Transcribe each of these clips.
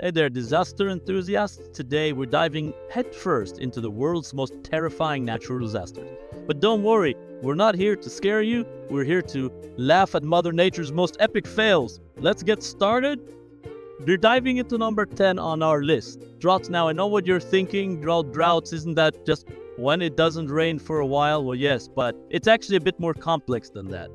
Hey there, disaster enthusiasts. Today we're diving headfirst into the world's most terrifying natural disasters. But don't worry, we're not here to scare you, we're here to laugh at Mother Nature's most epic fails. Let's get started. We're diving into number 10 on our list. Droughts. Now, I know what you're thinking. Droughts, isn't that just when it doesn't rain for a while? Well, yes, but it's actually a bit more complex than that.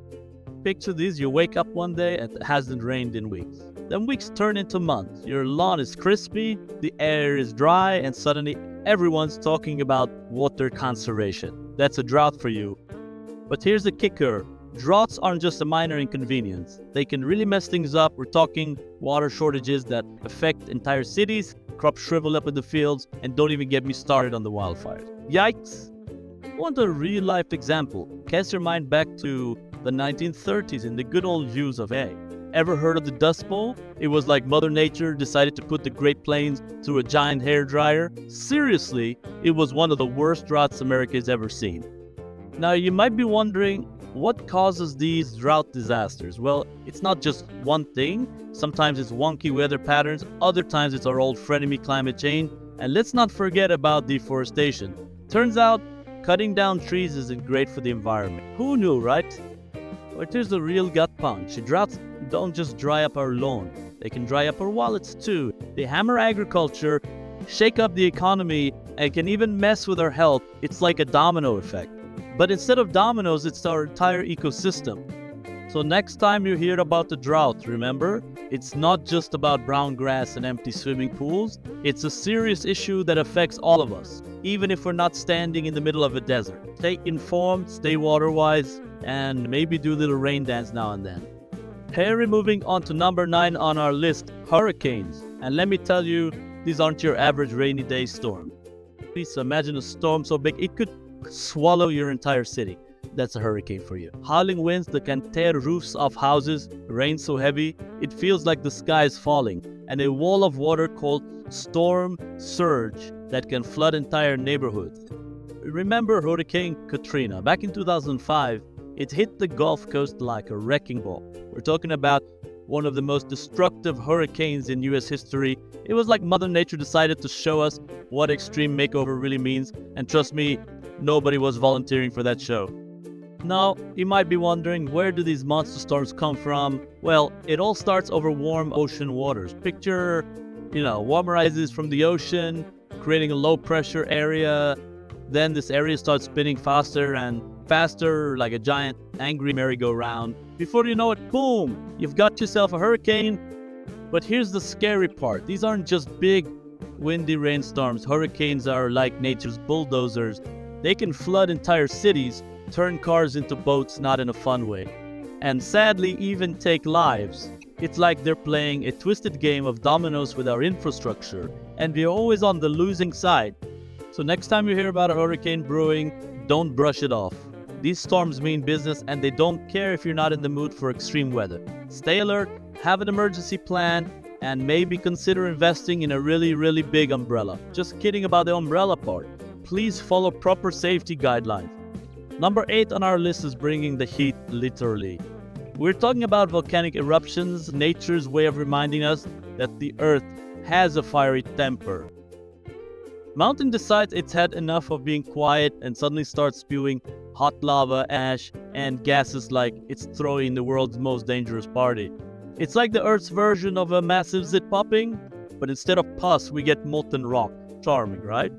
Picture this, you wake up one day and it hasn't rained in weeks. Then weeks turn into months. Your lawn is crispy, the air is dry, and suddenly everyone's talking about water conservation. That's a drought for you. But here's the kicker. Droughts aren't just a minor inconvenience. They can really mess things up. We're talking water shortages that affect entire cities, crops shrivel up in the fields, and don't even get me started on the wildfires. Yikes! I want a real-life example. Cast your mind back to the 1930s in the good old use of A. Ever heard of the Dust Bowl? It was like Mother Nature decided to put the Great Plains through a giant hairdryer. Seriously, it was one of the worst droughts America's ever seen. Now you might be wondering, what causes these drought disasters? Well, it's not just one thing. Sometimes it's wonky weather patterns, other times it's our old frenemy climate change, and let's not forget about deforestation. Turns out, cutting down trees isn't great for the environment. Who knew, right? But here's the real gut punch. Droughts don't just dry up our lawn. They can dry up our wallets too. They hammer agriculture, shake up the economy, and can even mess with our health. It's like a domino effect. But instead of dominoes, it's our entire ecosystem. So next time you hear about the drought, remember, it's not just about brown grass and empty swimming pools. It's a serious issue that affects all of us, even if we're not standing in the middle of a desert. Stay informed, stay water-wise, and maybe do a little rain dance now and then. Hey, moving on to number 9 on our list, hurricanes. And let me tell you, these aren't your average rainy day storm. Please imagine a storm so big it could swallow your entire city. That's a hurricane for you. Howling winds that can tear roofs off houses, rain so heavy, it feels like the sky is falling, and a wall of water called storm surge that can flood entire neighborhoods. Remember Hurricane Katrina? Back in 2005, it hit the Gulf Coast like a wrecking ball. We're talking about one of the most destructive hurricanes in US history. It was like Mother Nature decided to show us what extreme makeover really means, and trust me, nobody was volunteering for that show. Now, you might be wondering, where do these monster storms come from? Well, it all starts over warm ocean waters. Picture, warmer rises from the ocean, creating a low pressure area. Then this area starts spinning faster and faster, like a giant angry merry-go-round. Before you know it, boom, you've got yourself a hurricane. But here's the scary part. These aren't just big, windy rainstorms. Hurricanes are like nature's bulldozers. They can flood entire cities, turn cars into boats, not in a fun way, and sadly even take lives. It's like they're playing a twisted game of dominoes with our infrastructure, and we're always on the losing side. So next time you hear about a hurricane brewing, don't brush it off. These storms mean business, and they don't care if you're not in the mood for extreme weather. Stay alert, have an emergency plan, and maybe consider investing in a really, really big umbrella. Just kidding about the umbrella part. Please follow proper safety guidelines. Number 8 on our list is bringing the heat literally. We're talking about volcanic eruptions, nature's way of reminding us that the earth has a fiery temper. Mountain decides it's had enough of being quiet and suddenly starts spewing hot lava, ash, and gases like it's throwing the world's most dangerous party. It's like the Earth's version of a massive zit popping, but instead of pus, we get molten rock. Charming, right?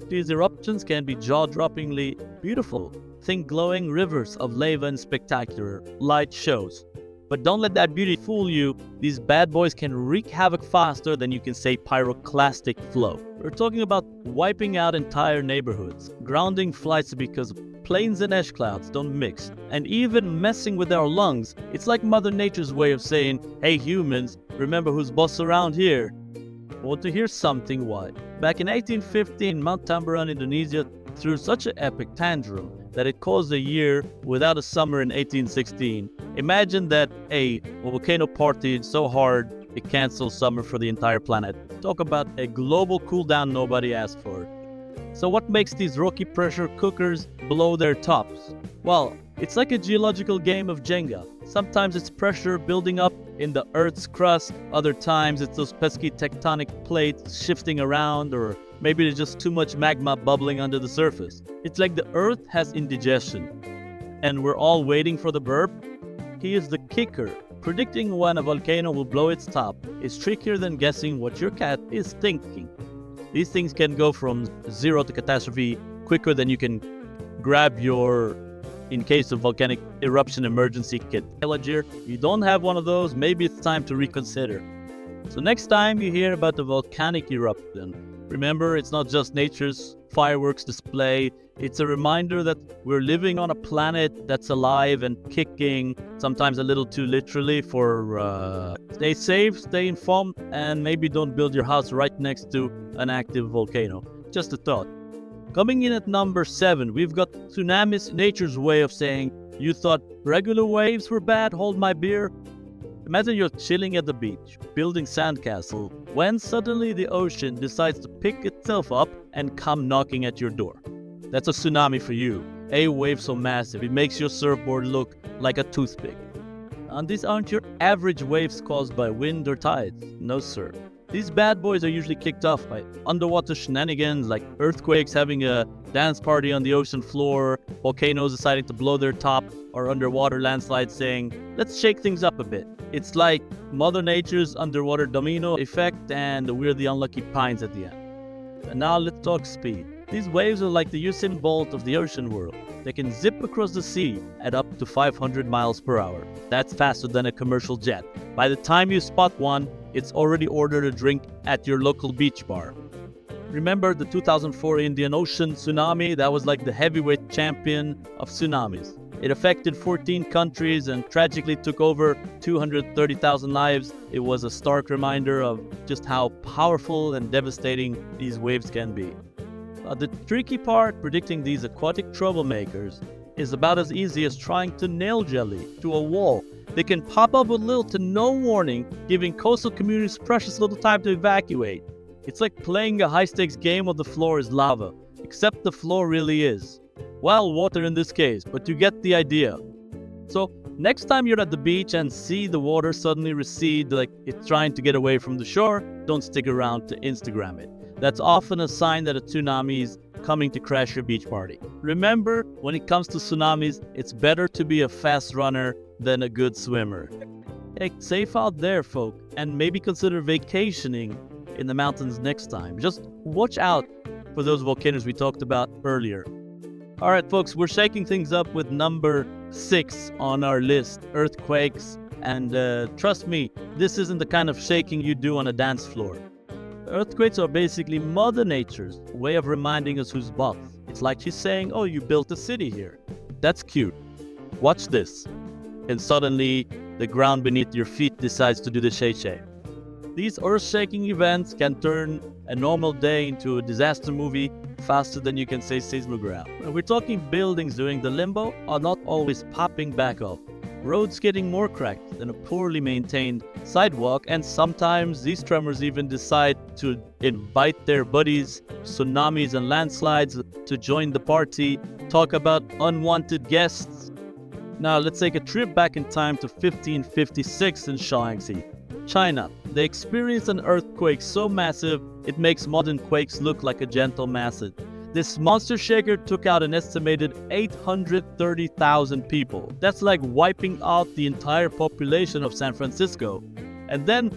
These eruptions can be jaw-droppingly beautiful. Think glowing rivers of lava and spectacular light shows. But don't let that beauty fool you. These bad boys can wreak havoc faster than you can say pyroclastic flow. We're talking about wiping out entire neighborhoods, grounding flights because planes and ash clouds don't mix, and even messing with our lungs. It's like Mother Nature's way of saying, hey humans, remember who's boss around here? Want to hear something wild? Back in 1815, Mount Tambaran, Indonesia, threw such an epic tantrum that it caused a year without a summer in 1816. Imagine that a volcano partied so hard it canceled summer for the entire planet. Talk about a global cool down nobody asked for. So what makes these rocky pressure cookers blow their tops? Well, it's like a geological game of Jenga. Sometimes it's pressure building up in the Earth's crust, other times it's those pesky tectonic plates shifting around, or maybe there's just too much magma bubbling under the surface. It's like the Earth has indigestion, and we're all waiting for the burp. Here's the kicker. Predicting when a volcano will blow its top is trickier than guessing what your cat is thinking. These things can go from zero to catastrophe quicker than you can grab your, in case of volcanic eruption, emergency kit. If you don't have one of those, maybe it's time to reconsider. So next time you hear about the volcanic eruption, remember it's not just nature's fireworks display. It's a reminder that we're living on a planet that's alive and kicking, sometimes a little too literally. Stay safe, stay informed, and maybe don't build your house right next to an active volcano. Just a thought. Coming in at number 7, we've got tsunamis, nature's way of saying, you thought regular waves were bad, hold my beer. Imagine you're chilling at the beach, building sandcastle, when suddenly the ocean decides to pick itself up and come knocking at your door. That's a tsunami for you. A wave so massive, it makes your surfboard look like a toothpick. And these aren't your average waves caused by wind or tides. No sir. These bad boys are usually kicked off by underwater shenanigans like earthquakes having a dance party on the ocean floor, volcanoes deciding to blow their top, or underwater landslides saying, let's shake things up a bit. It's like Mother Nature's underwater domino effect, and we're the unlucky pines at the end. And now let's talk speed. These waves are like the Usain Bolt of the ocean world. They can zip across the sea at up to 500 miles per hour. That's faster than a commercial jet. By the time you spot one, it's already ordered a drink at your local beach bar. Remember the 2004 Indian Ocean tsunami? That was like the heavyweight champion of tsunamis. It affected 14 countries and tragically took over 230,000 lives. It was a stark reminder of just how powerful and devastating these waves can be. The tricky part, predicting these aquatic troublemakers, is about as easy as trying to nail jelly to a wall. They can pop up with little to no warning, giving coastal communities precious little time to evacuate. It's like playing a high-stakes game of the floor is lava, except the floor really is. Well, water in this case, but you get the idea. So, next time you're at the beach and see the water suddenly recede like it's trying to get away from the shore, don't stick around to Instagram it. That's often a sign that a tsunami is coming to crash your beach party. Remember, when it comes to tsunamis, it's better to be a fast runner than a good swimmer. Hey, safe out there, folk, and maybe consider vacationing in the mountains next time. Just watch out for those volcanoes we talked about earlier. Alright folks, we're shaking things up with number 6 on our list, earthquakes, and trust me, this isn't the kind of shaking you do on a dance floor. Earthquakes are basically Mother Nature's way of reminding us who's boss. It's like she's saying, oh, you built a city here. That's cute. Watch this. And suddenly, the ground beneath your feet decides to do the shay-shay. These earth-shaking events can turn a normal day into a disaster movie faster than you can say seismogram. We're talking buildings doing the limbo are not always popping back up. Roads getting more cracked than a poorly maintained sidewalk, and sometimes these tremors even decide to invite their buddies, tsunamis and landslides, to join the party, talk about unwanted guests. Now let's take a trip back in time to 1556 in Shaanxi, China. They experienced an earthquake so massive it makes modern quakes look like a gentle massage. This monster shaker took out an estimated 830,000 people. That's like wiping out the entire population of San Francisco. And then,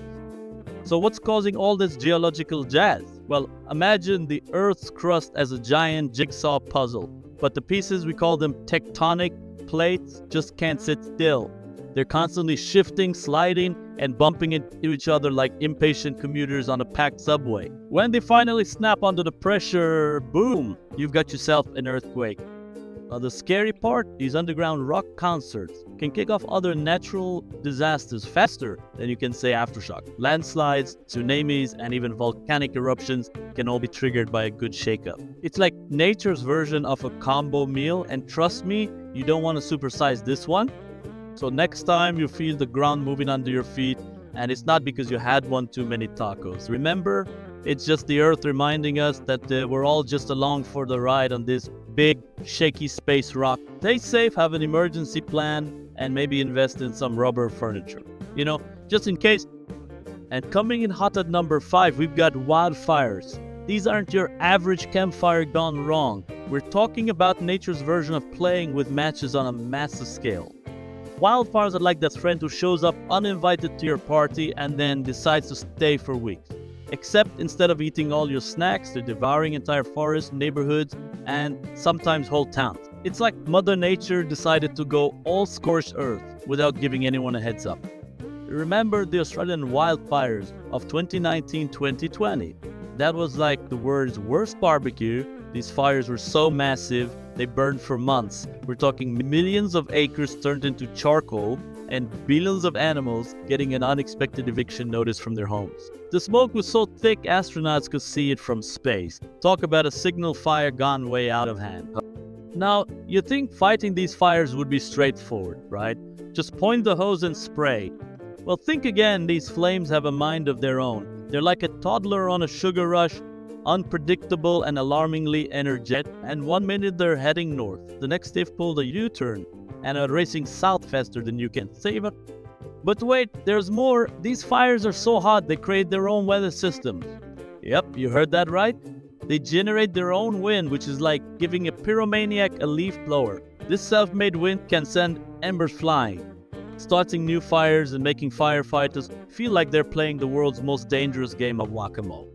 so what's causing all this geological jazz? Well, imagine the Earth's crust as a giant jigsaw puzzle, but the pieces, we call them tectonic plates, just can't sit still. They're constantly shifting, sliding, and bumping into each other like impatient commuters on a packed subway. When they finally snap under the pressure, boom, you've got yourself an earthquake. The scary part, these underground rock concerts can kick off other natural disasters faster than you can say aftershock. Landslides, tsunamis, and even volcanic eruptions can all be triggered by a good shakeup. It's like nature's version of a combo meal, and trust me, you don't want to supersize this one. So next time you feel the ground moving under your feet, And it's not because you had one too many tacos. Remember, it's just the Earth reminding us that we're all just along for the ride on this big, shaky space rock. Stay safe, have an emergency plan, and maybe invest in some rubber furniture. Just in case. And coming in hot at number 5, we've got wildfires. These aren't your average campfire gone wrong. We're talking about nature's version of playing with matches on a massive scale. Wildfires are like that friend who shows up uninvited to your party and then decides to stay for weeks. Except instead of eating all your snacks, they're devouring entire forests, neighborhoods, and sometimes whole towns. It's like Mother Nature decided to go all scorched earth without giving anyone a heads up. Remember the Australian wildfires of 2019-2020? That was like the world's worst barbecue. These fires were so massive, they burned for months. We're talking millions of acres turned into charcoal and billions of animals getting an unexpected eviction notice from their homes. The smoke was so thick astronauts could see it from space. Talk about a signal fire gone way out of hand. Now, you'd think fighting these fires would be straightforward, right? Just point the hose and spray. Well, think again, these flames have a mind of their own. They're like a toddler on a sugar rush, unpredictable and alarmingly energetic, and 1 minute they're heading north, the next they've pulled a U-turn and are racing south faster than you can save it. But wait, there's more. These fires are so hot they create their own weather systems. Yep, you heard that right. They generate their own wind, which is like giving a pyromaniac a leaf blower. This self-made wind can send embers flying, starting new fires and making firefighters feel like they're playing the world's most dangerous game of whack-a-mole.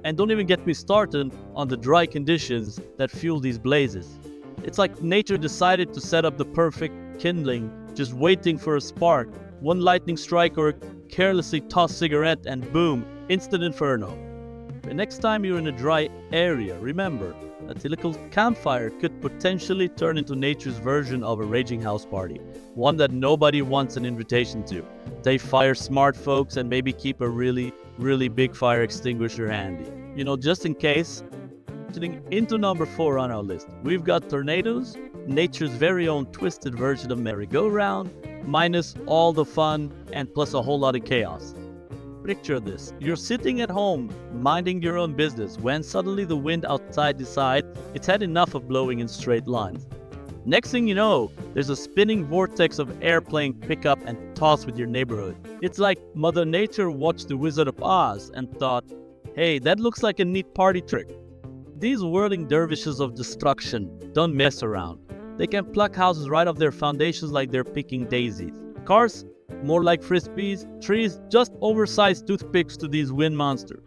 And don't even get me started on the dry conditions that fuel these blazes. It's like nature decided to set up the perfect kindling, just waiting for a spark, one lightning strike or a carelessly tossed cigarette, and boom, instant inferno. The next time you're in a dry area, remember, a typical campfire could potentially turn into nature's version of a raging house party, one that nobody wants an invitation to. They fire smart folks and maybe keep a really big fire extinguisher handy. Just in case. Into number 4 on our list, we've got tornadoes, nature's very own twisted version of merry-go-round, minus all the fun and plus a whole lot of chaos. Picture this. You're sitting at home, minding your own business, when suddenly the wind outside decides it's had enough of blowing in straight lines. Next thing you know, there's a spinning vortex of air playing pickup and toss with your neighborhood. It's like Mother Nature watched The Wizard of Oz and thought, hey, that looks like a neat party trick. These whirling dervishes of destruction don't mess around. They can pluck houses right off their foundations like they're picking daisies. Cars, more like frisbees, trees, just oversized toothpicks to these wind monsters.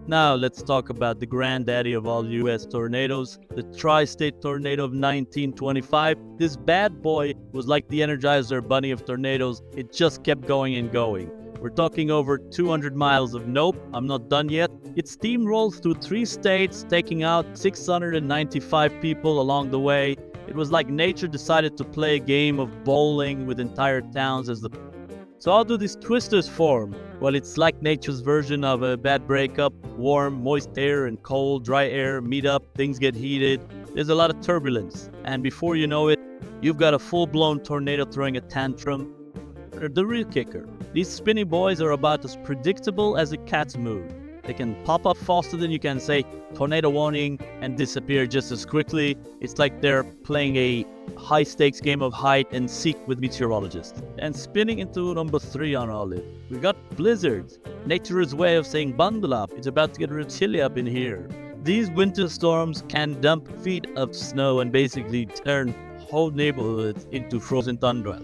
Now let's talk about the granddaddy of all US tornadoes, the tri-state tornado of 1925. This bad boy was like the Energizer bunny of tornadoes. It just kept going and going. We're talking over 200 miles of nope, I'm not done yet. It steamrolled through 3 states, taking out 695 people along the way. It was like nature decided to play a game of bowling with entire towns as the... So how do these twisters form? Well, it's like nature's version of a bad breakup. Warm, moist air and cold, dry air meet up, things get heated. There's a lot of turbulence. And before you know it, you've got a full-blown tornado throwing a tantrum. The real kicker. These spinny boys are about as predictable as a cat's mood. They can pop up faster than you can say tornado warning and disappear just as quickly. It's like they're playing a high-stakes game of hide and seek with meteorologists. And spinning into number 3 on our list, we got blizzards. Nature's way of saying bundle up. It's about to get real chilly up in here. These winter storms can dump feet of snow and basically turn whole neighborhoods into frozen tundra.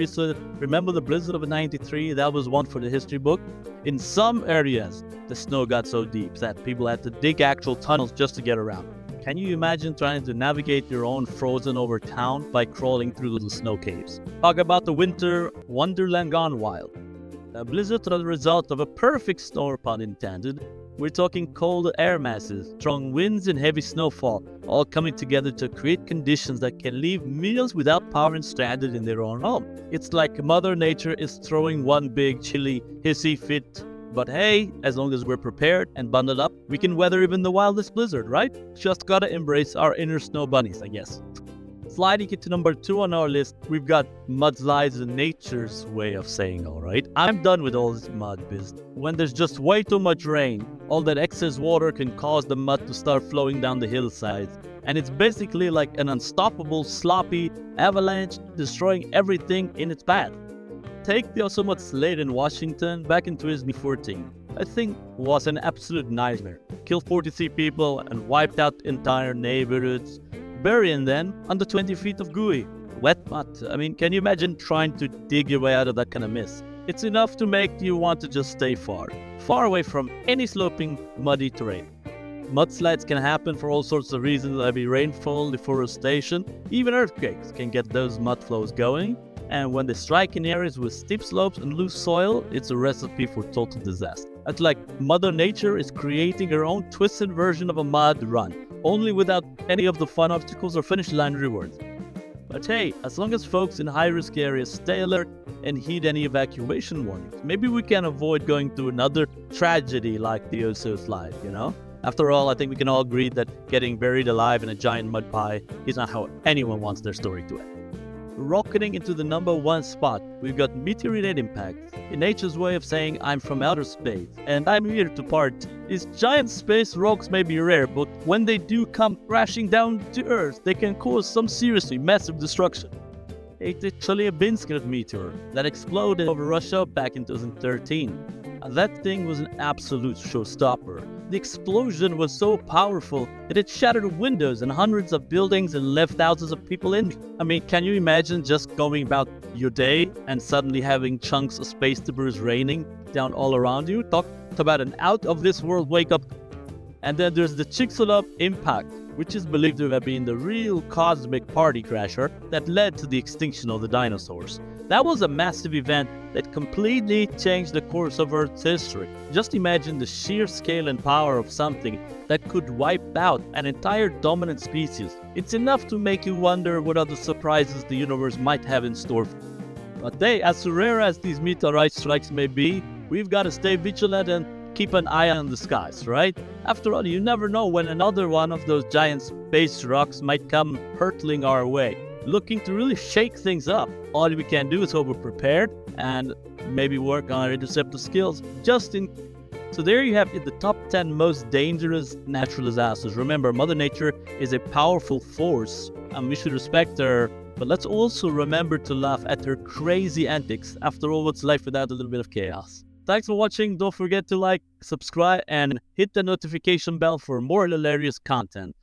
So remember the blizzard of '93? That was one for the history book. In some areas, the snow got so deep that people had to dig actual tunnels just to get around. Can you imagine trying to navigate your own frozen over town by crawling through the snow caves? Talk about the winter wonderland gone wild. A blizzard are the result of a perfect storm, pun intended. We're talking cold air masses, strong winds and heavy snowfall, all coming together to create conditions that can leave millions without power and stranded in their own home. It's like Mother Nature is throwing one big, chilly, hissy fit. But hey, as long as we're prepared and bundled up, we can weather even the wildest blizzard, right? Just gotta embrace our inner snow bunnies, I guess. Sliding into number 2 on our list, we've got mudslides, nature's way of saying, all right, I'm done with all this mud business. When there's just way too much rain, all that excess water can cause the mud to start flowing down the hillsides. And it's basically like an unstoppable, sloppy avalanche, destroying everything in its path. Take the Yosemite slide in Washington back in 2014. I think was an absolute nightmare. Killed 43 people and wiped out entire neighborhoods, burying them under 20 feet of gooey, wet mud. I mean, can you imagine trying to dig your way out of that kind of mess? It's enough to make you want to just stay far away from any sloping, muddy terrain. Mudslides can happen for all sorts of reasons: heavy rainfall, deforestation, even earthquakes can get those mud flows going. And when they strike in areas with steep slopes and loose soil, it's a recipe for total disaster. It's like Mother Nature is creating her own twisted version of a mud run, only without any of the fun obstacles or finish line rewards. But hey, as long as folks in high-risk areas stay alert and heed any evacuation warnings, maybe we can avoid going through another tragedy like the Oso slide, you know? After all, I think we can all agree that getting buried alive in a giant mud pie is not how anyone wants their story to end. Rocketing into the number 1 spot, we've got meteorite impacts. In nature's way of saying, I'm from outer space, and I'm here to party. These giant space rocks may be rare, but when they do come crashing down to Earth, they can cause some seriously massive destruction. It's actually a Chelyabinsk meteor that exploded over Russia back in 2013. That thing was an absolute showstopper. The explosion was so powerful that it shattered windows in hundreds of buildings and left thousands of people in. I mean, can you imagine just going about your day and suddenly having chunks of space debris raining down all around you? Talk about an out-of-this-world wake-up. And then there's the Chicxulub impact, which is believed to have been the real cosmic party crasher that led to the extinction of the dinosaurs. That was a massive event that completely changed the course of Earth's history. Just imagine the sheer scale and power of something that could wipe out an entire dominant species. It's enough to make you wonder what other surprises the universe might have in store. But hey, as rare as these meteorite strikes may be, we've got to stay vigilant and keep an eye on the skies, right? After all, you never know when another one of those giant space rocks might come hurtling our way, looking to really shake things up. All we can do is hope we're prepared and maybe work on our interceptor skills just in. So there you have it, the top 10 most dangerous natural disasters. Remember, Mother Nature is a powerful force and we should respect her, but let's also remember to laugh at her crazy antics. After all, what's life without a little bit of chaos? Thanks for watching. Don't forget to like, subscribe, and hit the notification bell for more hilarious content.